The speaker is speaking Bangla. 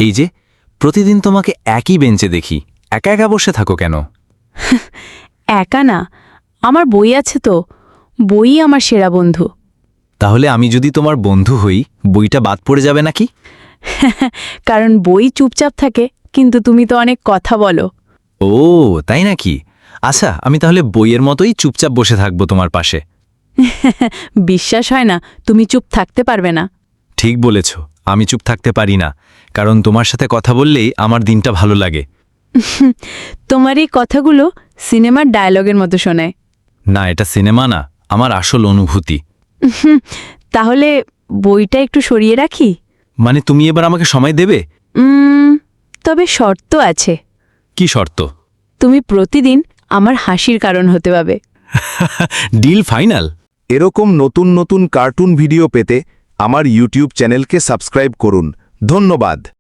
এই যে প্রতিদিন তোমাকে একই বেঞ্চে দেখি, একা একা বসে থাকো কেন? একা না, আমার বই আছে তো। বইই আমার সেরা বন্ধু। তাহলে আমি যদি তোমার বন্ধু হই, বইটা বাদ পড়ে যাবে নাকি? কারণ বই চুপচাপ থাকে, কিন্তু তুমি তো অনেক কথা বলো। ও তাই নাকি? আচ্ছা, আমি তাহলে বইয়ের মতোই চুপচাপ বসে থাকবো তোমার পাশে। বিশ্বাস হয় না, তুমি চুপ থাকতে পারবে না। ঠিক বলেছ, আমি চুপ থাকতে পারি না, কারণ তোমার সাথে কথা বললেই আমার দিনটা ভালো লাগে। তোমার এই কথাগুলো সিনেমার ডায়লগের মতো শোনায়। না, এটা সিনেমা না, আমার আসল অনুভূতি। তাহলে বইটা একটু সরিয়ে রাখি? মানে তুমি এবার আমাকে সময় দেবে? তবে শর্ত আছে। কি শর্ত? তুমি প্রতিদিন আমার হাসির কারণ হতে পারবে। Deal final. এরকম নতুন নতুন কার্টুন ভিডিও পেতে আমার ইউটিউব চ্যানেলকে সাবস্ক্রাইব করুন। ধন্যবাদ।